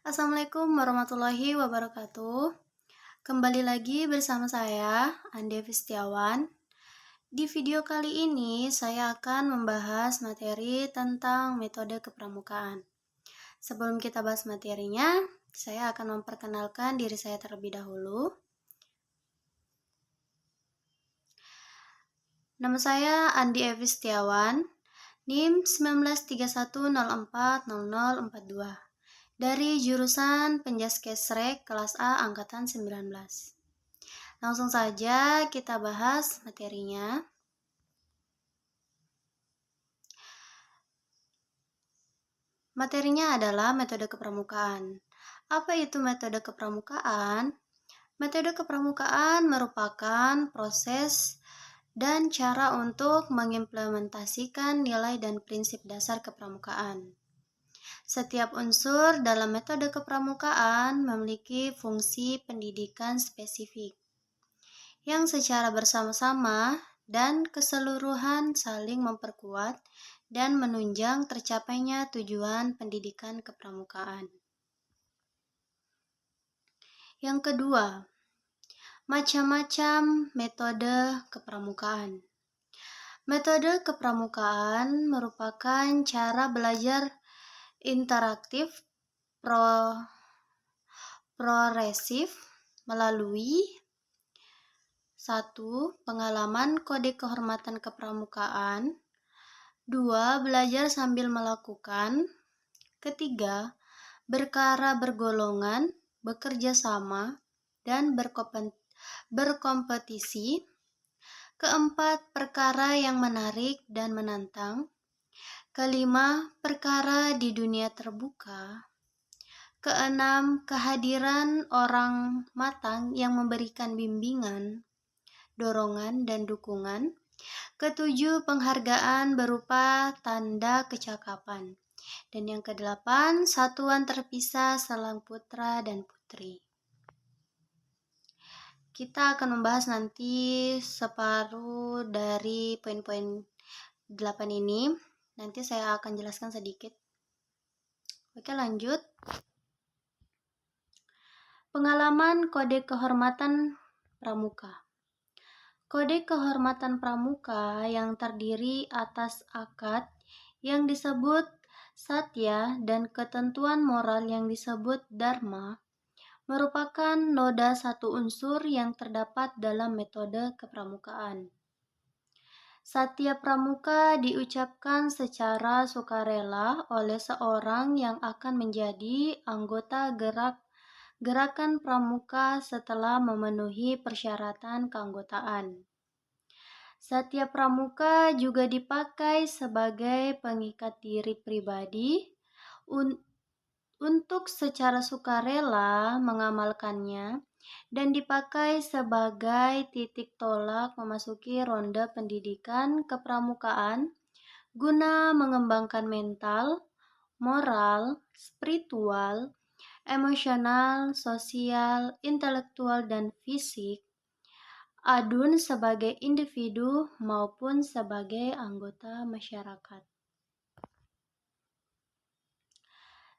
Assalamualaikum warahmatullahi wabarakatuh. Kembali lagi bersama saya, Ande Fistiawan. Di video kali ini, saya akan membahas materi tentang metode kepramukaan. Sebelum kita bahas materinya, saya akan memperkenalkan diri saya terlebih dahulu. Nama saya Andi Evi Setiawan, NIM 1931040042. Dari jurusan Penjaskesrek kelas A angkatan 19. Langsung saja kita bahas materinya. Materinya adalah metode kepramukaan. Apa itu metode kepramukaan? Metode kepramukaan merupakan proses dan cara untuk mengimplementasikan nilai dan prinsip dasar kepramukaan. Setiap unsur dalam metode kepramukaan memiliki fungsi pendidikan spesifik yang secara bersama-sama dan keseluruhan saling memperkuat dan menunjang tercapainya tujuan pendidikan kepramukaan. Yang kedua, macam-macam metode kepramukaan. Metode kepramukaan merupakan cara belajar interaktif progresif melalui 1. Pengalaman kode kehormatan kepramukaan. 2. Belajar sambil melakukan. Ketiga, berkara bergolongan, bekerja sama, dan berkompetisi. Keempat, perkara yang menarik dan menantang. Kelima, perkara di dunia terbuka. Keenam, kehadiran orang matang yang memberikan bimbingan, dorongan, dan dukungan. Ketujuh, penghargaan berupa tanda kecakapan. Dan yang kedelapan, satuan terpisah selang putra dan putri. Kita akan membahas nanti separuh dari poin-poin 8 ini. Nanti saya akan jelaskan sedikit. Oke, lanjut. Pengalaman kode kehormatan pramuka. Kode kehormatan pramuka yang terdiri atas akad yang disebut satya dan ketentuan moral yang disebut dharma merupakan noda satu unsur yang terdapat dalam metode kepramukaan. Satya pramuka diucapkan secara sukarela oleh seorang yang akan menjadi anggota gerakan pramuka setelah memenuhi persyaratan keanggotaan. Satya pramuka juga dipakai sebagai pengikat diri pribadi untuk secara sukarela mengamalkannya dan dipakai sebagai titik tolak memasuki ronde pendidikan kepramukaan guna mengembangkan mental, moral, spiritual, emosional, sosial, intelektual, dan fisik adun sebagai individu maupun sebagai anggota masyarakat.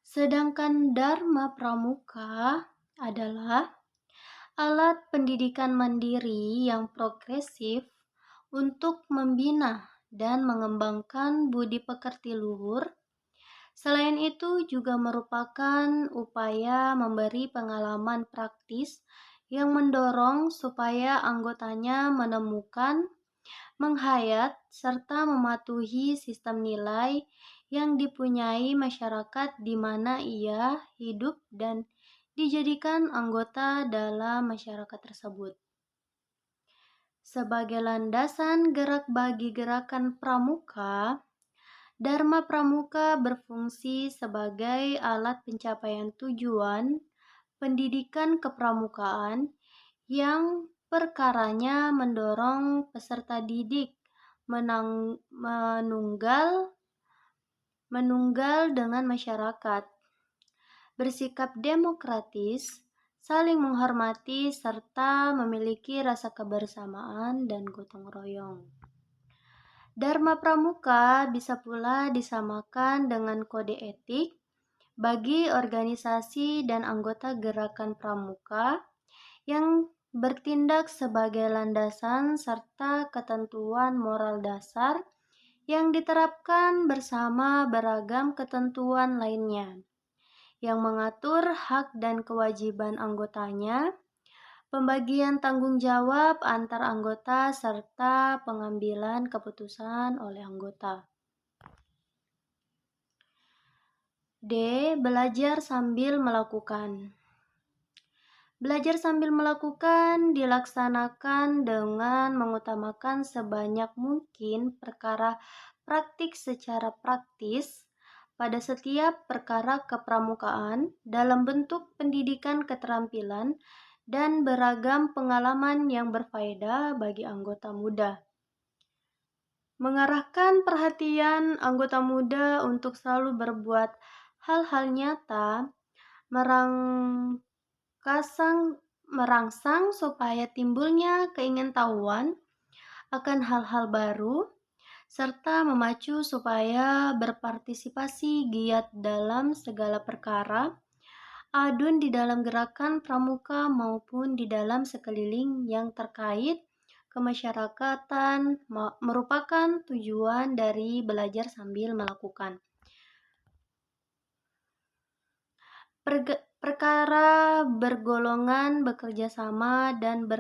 Sedangkan Dharma Pramuka adalah alat pendidikan mandiri yang progresif untuk membina dan mengembangkan budi pekerti luhur. Selain itu juga merupakan upaya memberi pengalaman praktis yang mendorong supaya anggotanya menemukan, menghayat, serta mematuhi sistem nilai yang dipunyai masyarakat di mana ia hidup dan dijadikan anggota dalam masyarakat tersebut. Sebagai landasan gerak bagi gerakan pramuka, Dharma Pramuka berfungsi sebagai alat pencapaian tujuan pendidikan kepramukaan yang perkaranya mendorong peserta didik menunggal dengan masyarakat, bersikap demokratis, saling menghormati, serta memiliki rasa kebersamaan dan gotong royong. Dharma Pramuka bisa pula disamakan dengan kode etik, bagi organisasi dan anggota gerakan pramuka yang bertindak sebagai landasan serta ketentuan moral dasar yang diterapkan bersama beragam ketentuan lainnya yang mengatur hak dan kewajiban anggotanya, pembagian tanggung jawab antar anggota, serta pengambilan keputusan oleh anggota. D. Belajar sambil melakukan. Belajar sambil melakukan dilaksanakan dengan mengutamakan sebanyak mungkin perkara praktik secara praktis pada setiap perkara kepramukaan dalam bentuk pendidikan keterampilan dan beragam pengalaman yang berfaedah bagi anggota muda. Mengarahkan perhatian anggota muda untuk selalu berbuat hal-hal nyata, merangsang supaya timbulnya keingintahuan akan hal-hal baru, serta memacu supaya berpartisipasi giat dalam segala perkara, adun di dalam gerakan pramuka maupun di dalam sekeliling yang terkait kemasyarakatan merupakan tujuan dari belajar sambil melakukan. Perkara bergolongan, bekerja sama, dan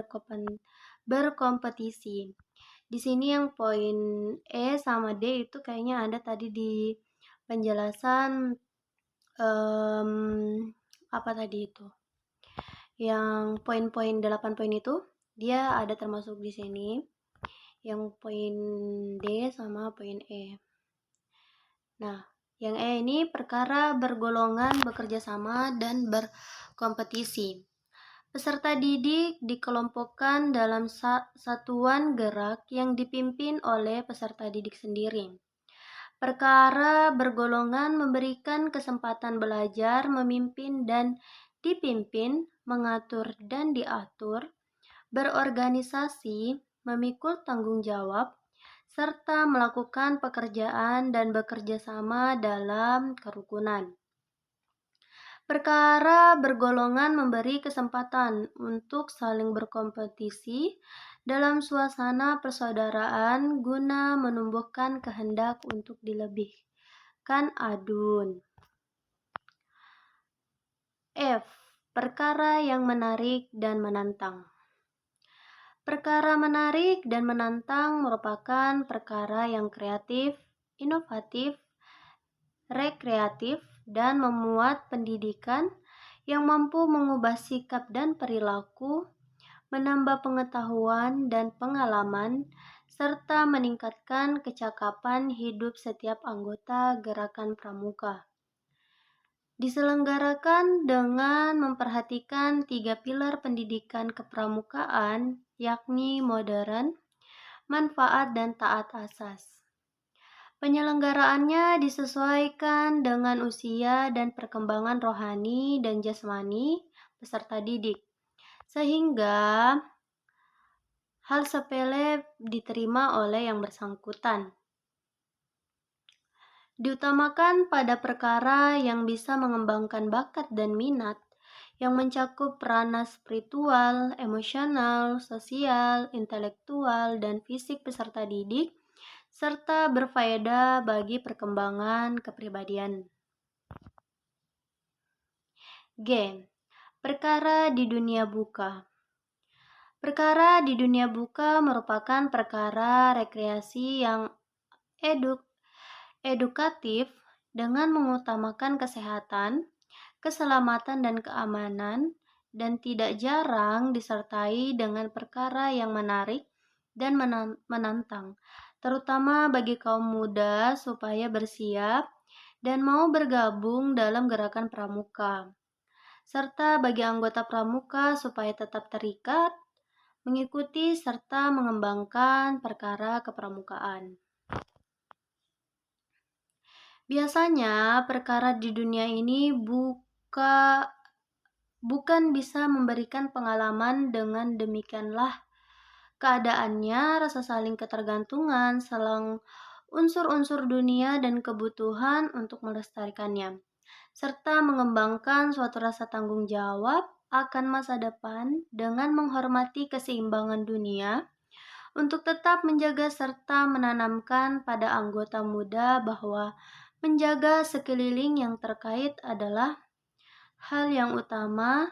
berkompetisi. Di sini yang poin E sama D itu kayaknya ada tadi di penjelasan apa tadi itu? Yang poin-poin 8 poin itu dia ada termasuk di sini. Yang poin D sama poin E. Nah, yang E ini perkara bergolongan, bekerja sama, dan berkompetisi. Peserta didik dikelompokkan dalam satuan gerak yang dipimpin oleh peserta didik sendiri. Perkara bergolongan memberikan kesempatan belajar, memimpin dan dipimpin, mengatur dan diatur, berorganisasi, memikul tanggung jawab, serta melakukan pekerjaan dan bekerja sama dalam kerukunan. Perkara bergolongan memberi kesempatan untuk saling berkompetisi dalam suasana persaudaraan guna menumbuhkan kehendak untuk dilebihkan adun. F. Perkara yang menarik dan menantang. Perkara menarik dan menantang merupakan perkara yang kreatif, inovatif, rekreatif, dan memuat pendidikan yang mampu mengubah sikap dan perilaku, menambah pengetahuan dan pengalaman, serta meningkatkan kecakapan hidup setiap anggota gerakan pramuka. Diselenggarakan dengan memperhatikan 3 pilar pendidikan kepramukaan, yakni modern, manfaat, dan taat asas. Penyelenggaraannya disesuaikan dengan usia dan perkembangan rohani dan jasmani peserta didik, sehingga hal sepele diterima oleh yang bersangkutan. Diutamakan pada perkara yang bisa mengembangkan bakat dan minat, yang mencakup ranah spiritual, emosional, sosial, intelektual, dan fisik peserta didik, serta berfaedah bagi perkembangan kepribadian. G. Perkara di dunia buka. Perkara di dunia buka merupakan perkara rekreasi yang edukatif dengan mengutamakan kesehatan, keselamatan, dan keamanan, dan tidak jarang disertai dengan perkara yang menarik dan menantang, terutama bagi kaum muda supaya bersiap dan mau bergabung dalam gerakan pramuka, serta bagi anggota pramuka supaya tetap terikat, mengikuti, serta mengembangkan perkara kepramukaan. Biasanya perkara di dunia ini bukan bisa memberikan pengalaman dengan demikianlah keadaannya, rasa saling ketergantungan, selang unsur-unsur dunia dan kebutuhan untuk melestarikannya. serta mengembangkan suatu rasa tanggung jawab akan masa depan dengan menghormati keseimbangan dunia untuk tetap menjaga serta menanamkan pada anggota muda bahwa menjaga sekeliling yang terkait adalah hal yang utama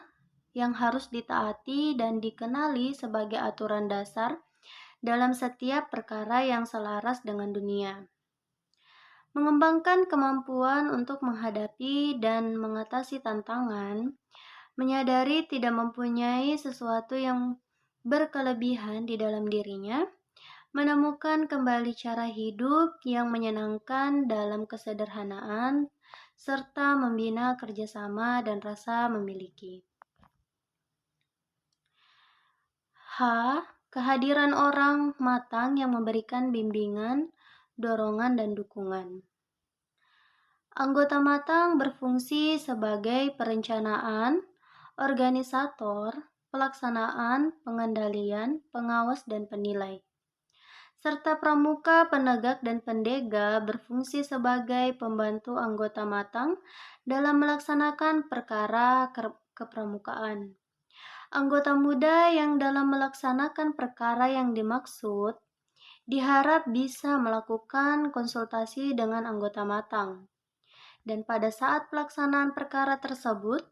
yang harus ditaati dan dikenali sebagai aturan dasar dalam setiap perkara yang selaras dengan dunia. Mengembangkan kemampuan untuk menghadapi dan mengatasi tantangan, menyadari tidak mempunyai sesuatu yang berkelebihan di dalam dirinya, menemukan kembali cara hidup yang menyenangkan dalam kesederhanaan, serta membina kerjasama dan rasa memiliki. H. Kehadiran orang matang yang memberikan bimbingan, dorongan, dan dukungan. Anggota matang berfungsi sebagai perencanaan, organisator, pelaksanaan, pengendalian, pengawas, dan penilai. Serta pramuka, penegak, dan pendega berfungsi sebagai pembantu anggota matang dalam melaksanakan perkara kepramukaan. Anggota muda yang dalam melaksanakan perkara yang dimaksud diharap bisa melakukan konsultasi dengan anggota matang. Dan pada saat pelaksanaan perkara tersebut,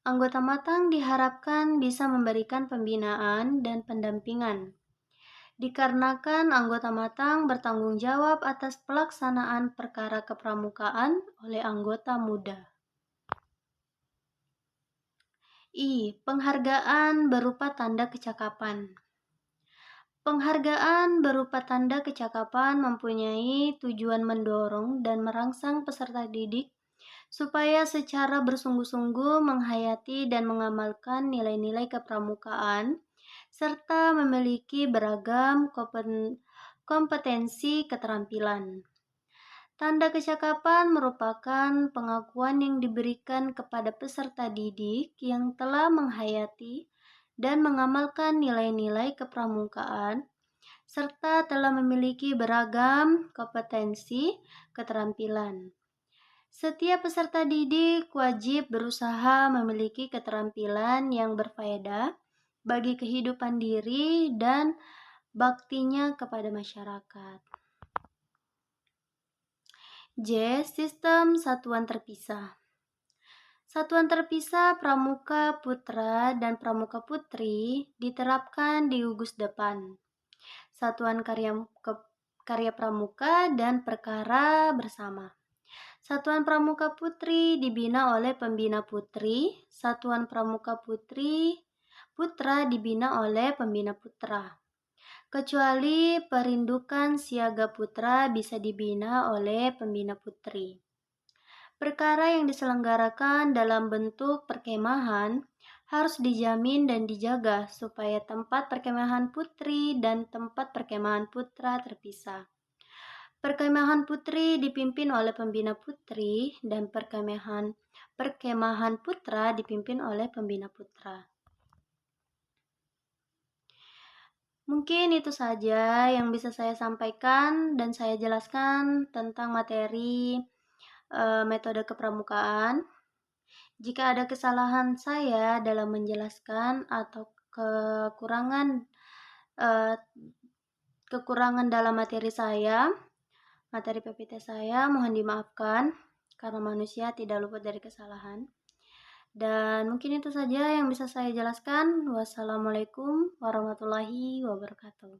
anggota matang diharapkan bisa memberikan pembinaan dan pendampingan. Dikarenakan anggota matang bertanggung jawab atas pelaksanaan perkara kepramukaan oleh anggota muda. I. Penghargaan berupa tanda kecakapan. Penghargaan berupa tanda kecakapan mempunyai tujuan mendorong dan merangsang peserta didik supaya secara bersungguh-sungguh menghayati dan mengamalkan nilai-nilai kepramukaan serta memiliki beragam kompetensi keterampilan. Tanda kecakapan merupakan pengakuan yang diberikan kepada peserta didik yang telah menghayati dan mengamalkan nilai-nilai kepramukaan serta telah memiliki beragam kompetensi keterampilan. Setiap peserta didik wajib berusaha memiliki keterampilan yang berfaedah bagi kehidupan diri dan baktinya kepada masyarakat. J. Sistem satuan terpisah. Satuan terpisah pramuka putra dan pramuka putri diterapkan di gugus depan. Satuan karya pramuka dan perkara bersama. Satuan pramuka putri dibina oleh pembina putri, satuan pramuka putra dibina oleh pembina putra. Kecuali perindukan siaga putra bisa dibina oleh pembina putri. Perkara yang diselenggarakan dalam bentuk perkemahan harus dijamin dan dijaga supaya tempat perkemahan putri dan tempat perkemahan putra terpisah. Perkemahan putri dipimpin oleh pembina putri dan perkemahan putra dipimpin oleh pembina putra. Mungkin itu saja yang bisa saya sampaikan dan saya jelaskan tentang materi metode kepramukaan. Jika ada kesalahan saya dalam menjelaskan atau kekurangan dalam materi PPT saya, mohon dimaafkan karena manusia tidak luput dari kesalahan. Dan mungkin itu saja yang bisa saya jelaskan. Wassalamualaikum warahmatullahi wabarakatuh.